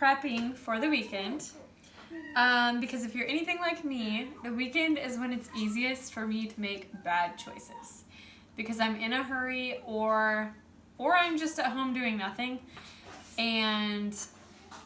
prepping for the weekend. Because if you're anything like me, the weekend is when it's easiest for me to make bad choices. Because I'm in a hurry or I'm just at home doing nothing. And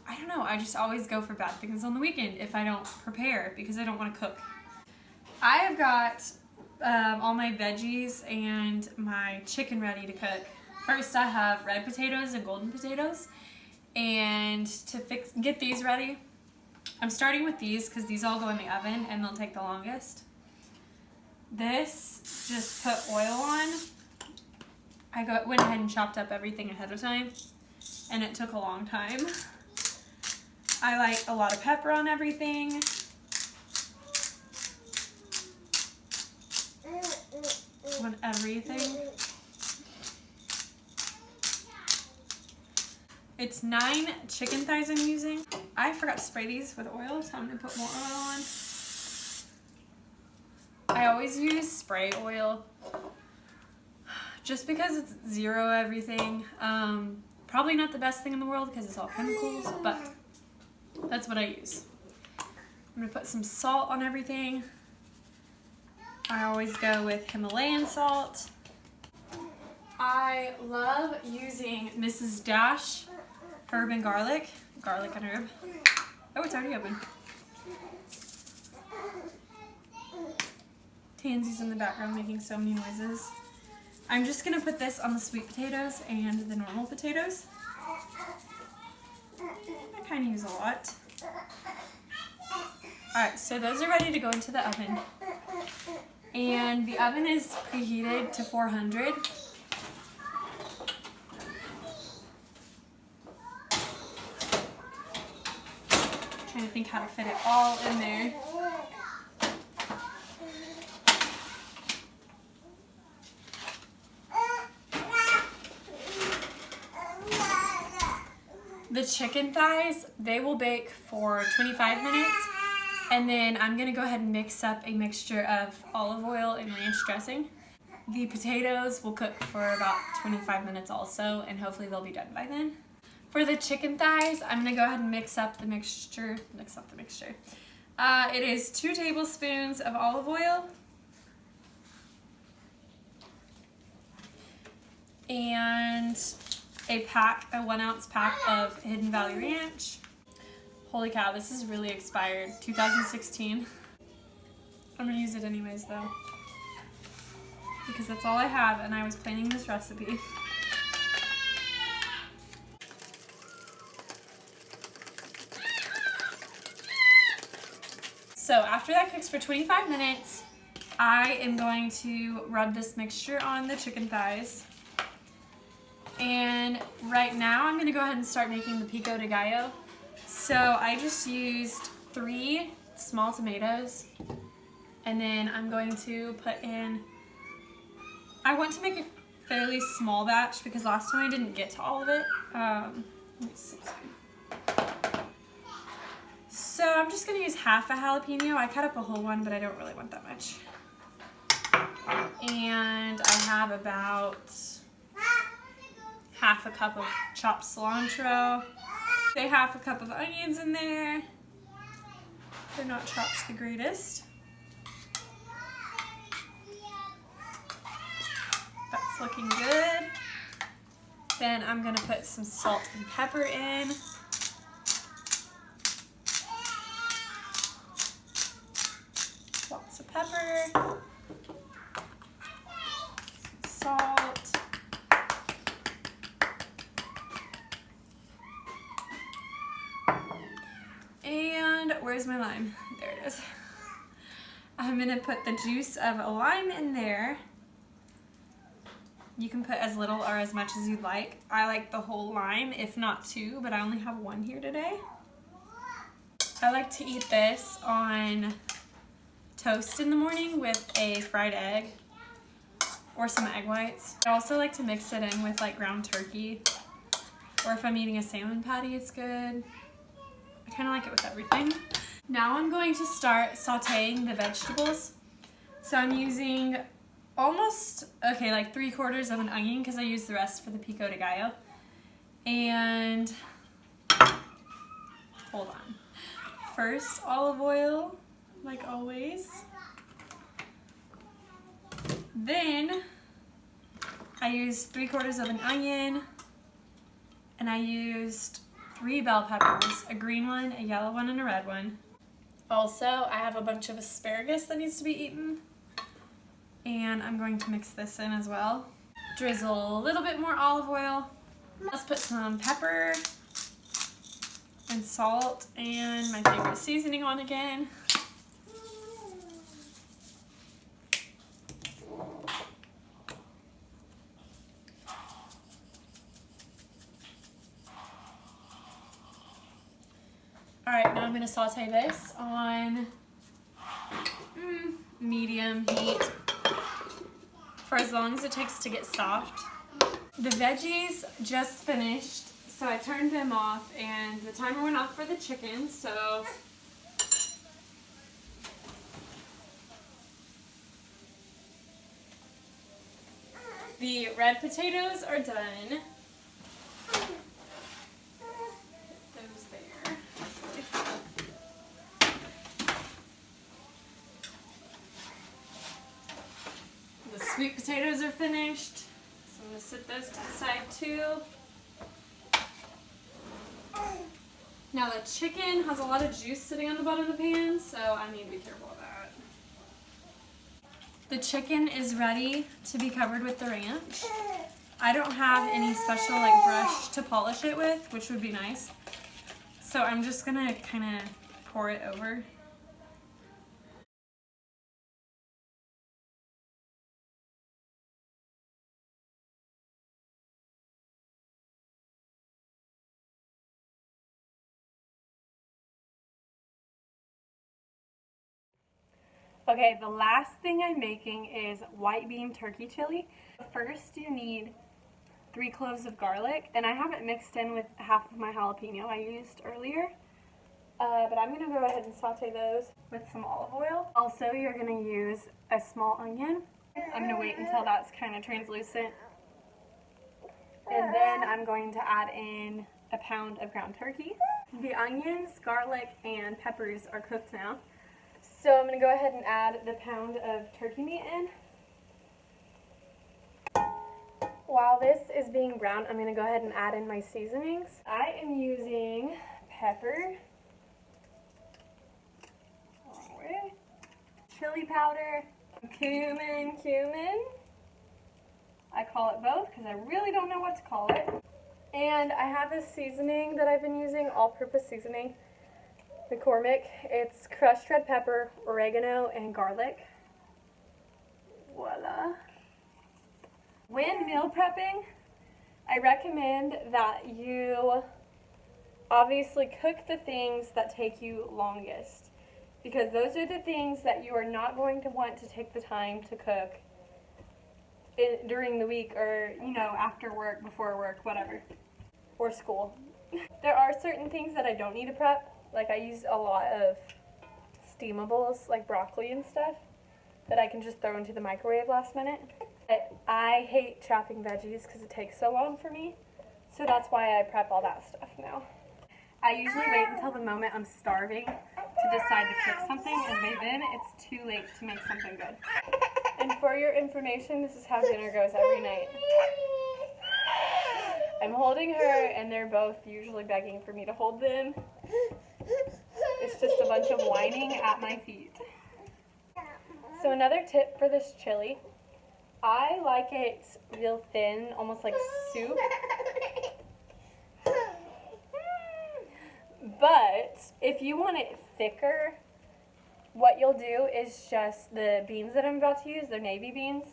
I don't know, I just always go for bad things on the weekend if I don't prepare because I don't want to cook. I have got all my veggies and my chicken ready to cook. First I have red potatoes and golden potatoes. And to get these ready, I'm starting with these because these all go in the oven and they'll take the longest. This, just put oil on. I went ahead and chopped up everything ahead of time and it took a long time. I like a lot of pepper on everything. On everything. It's 9 chicken thighs I'm using. I forgot to spray these with oil, so I'm gonna put more oil on. I always use spray oil just because it's zero everything. Probably not the best thing in the world because it's all chemicals, but that's what I use. I'm gonna put some salt on everything. I always go with Himalayan salt. I love using Mrs. Dash herb and garlic and herb. Oh, it's already open. Tansy's in the background making so many noises. I'm just gonna put this on the sweet potatoes and the normal potatoes. I kind of use a lot. Alright, so those are ready to go into the oven. And the oven is preheated to 400. Trying to think how to fit it all in there. The chicken thighs, they will bake for 25 minutes. And then I'm going to go ahead and mix up a mixture of olive oil and ranch dressing. The potatoes will cook for about 25 minutes also, and hopefully they'll be done by then. For the chicken thighs, I'm going to go ahead and mix up the mixture. It is 2 tablespoons of olive oil. And a 1 ounce pack of Hidden Valley Ranch. Holy cow, this is really expired. 2016. I'm gonna use it anyways though, because that's all I have and I was planning this recipe. So after that cooks for 25 minutes, I am going to rub this mixture on the chicken thighs. And right now I'm gonna go ahead and start making the pico de gallo. So I just used 3 small tomatoes, and then I'm going to put in, I want to make a fairly small batch because last time I didn't get to all of it. Let me see. So I'm just going to use half a jalapeno. I cut up a whole one, but I don't really want that much. And I have about half a cup of chopped cilantro. Say half a cup of onions in there. They're not chopped the greatest. That's looking good. Then I'm gonna put some salt and pepper in. Lots of pepper. Some salt. And where's my lime? There it is. I'm gonna put the juice of a lime in there. You can put as little or as much as you'd like. I like the whole lime, if not 2, but I only have 1 here today. I like to eat this on toast in the morning with a fried egg or some egg whites. I also like to mix it in with like ground turkey, or if I'm eating a salmon patty, it's good. I kind of like it with everything. Now I'm going to start sauteing the vegetables. So I'm using like 3/4 of an onion because I used the rest for the pico de gallo. And hold on. First, olive oil, like always. Then, I used 3/4 of an onion, and I used 3 bell peppers, a green one, a yellow one, and a red one. Also, I have a bunch of asparagus that needs to be eaten, and I'm going to mix this in as well. Drizzle a little bit more olive oil. Let's put some pepper and salt and my favorite seasoning on again. Alright, now I'm going to saute this on medium heat for as long as it takes to get soft. The veggies just finished, so I turned them off and the timer went off for the chicken, so the red potatoes are done. The sweet potatoes are finished, so I'm going to set those to the side too. Now the chicken has a lot of juice sitting on the bottom of the pan, so I need to be careful of that. The chicken is ready to be covered with the ranch. I don't have any special like brush to polish it with, which would be nice. So I'm just going to kind of pour it over. Okay, the last thing I'm making is white bean turkey chili. First you need 3 cloves of garlic, and I have it mixed in with half of my jalapeno I used earlier. But I'm going to go ahead and saute those with some olive oil. Also, you're going to use a small onion. I'm going to wait until that's kind of translucent. And then I'm going to add in a pound of ground turkey. The onions, garlic, and peppers are cooked now. So I'm going to go ahead and add the pound of turkey meat in. While this is being browned, I'm going to go ahead and add in my seasonings. I am using pepper, chili powder, cumin. I call it both because I really don't know what to call it. And I have this seasoning that I've been using, all-purpose seasoning. McCormick. It's crushed red pepper, oregano, and garlic. Voila. When meal prepping, I recommend that you obviously cook the things that take you longest, because those are the things that you are not going to want to take the time to cook during the week, or, you know, after work, before work, whatever, or school. There are certain things that I don't need to prep. Like, I use a lot of steamables, like broccoli and stuff, that I can just throw into the microwave last minute. But I hate chopping veggies because it takes so long for me, so that's why I prep all that stuff now. I usually wait until the moment I'm starving to decide to cook something, and by then it's too late to make something good. And for your information, this is how dinner goes every night. I'm holding her, and they're both usually begging for me to hold them. It's just a bunch of whining at my feet. So another tip for this chili, I like it real thin, almost like soup. But if you want it thicker, what you'll do is just the beans that I'm about to use, they're navy beans,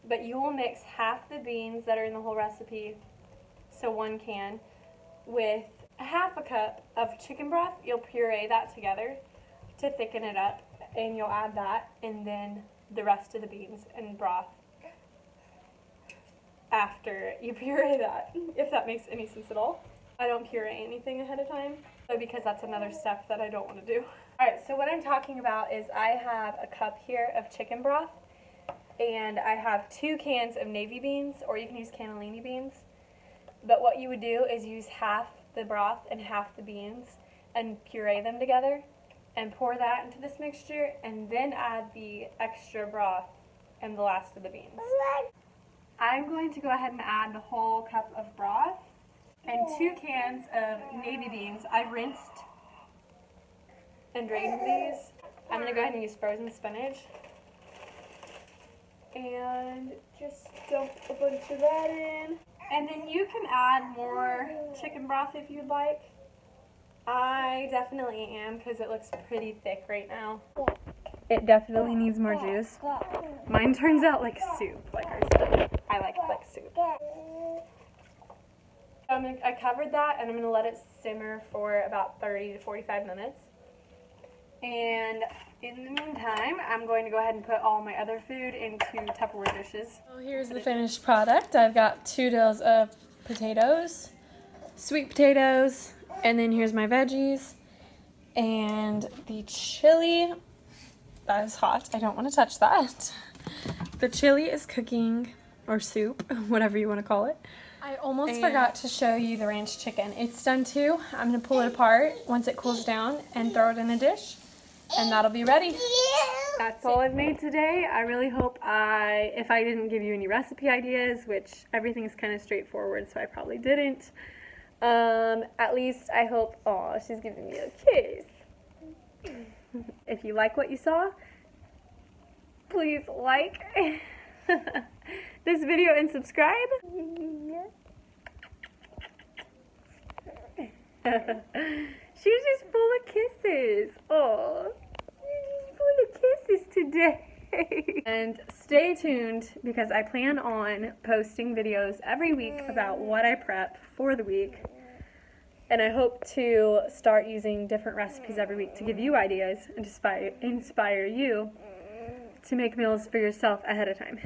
but you will mix half the beans that are in the whole recipe, so 1 can, with half a cup of chicken broth. You'll puree that together to thicken it up, and you'll add that and then the rest of the beans and broth after you puree that, if that makes any sense at all. I don't puree anything ahead of time, because that's another step that I don't want to do. Alright, so what I'm talking about is I have a cup here of chicken broth, and I have 2 cans of navy beans, or you can use cannellini beans. But what you would do is use half the broth and half the beans, and puree them together and pour that into this mixture and then add the extra broth and the last of the beans. I'm going to go ahead and add the whole cup of broth and 2 cans of navy beans. I've rinsed and drained these. I'm going to go ahead and use frozen spinach. And just dump a bunch of that in. And then you can add more chicken broth if you'd like. I definitely am because it looks pretty thick right now. It definitely needs more juice. Mine turns out like soup, like I said. I like soup. I covered that and I'm going to let it simmer for about 30 to 45 minutes. And in the meantime, I'm going to go ahead and put all my other food into Tupperware dishes. Well, here's the finished product. I've got 2 dills of potatoes, sweet potatoes, and then here's my veggies, and the chili. That is hot. I don't want to touch that. The chili is cooking, or soup, whatever you want to call it. I almost forgot to show you the ranch chicken. It's done too. I'm going to pull it apart once it cools down and throw it in a dish, and that'll be ready. That's all I've made today. I really hope if I didn't give you any recipe ideas, which everything's kind of straightforward, so I probably didn't. At least I hope, oh, she's giving me a kiss. If you like what you saw, please like this video and subscribe. She's just full of kisses. Oh, she's full of kisses today. And stay tuned because I plan on posting videos every week about what I prep for the week. And I hope to start using different recipes every week to give you ideas and inspire you to make meals for yourself ahead of time.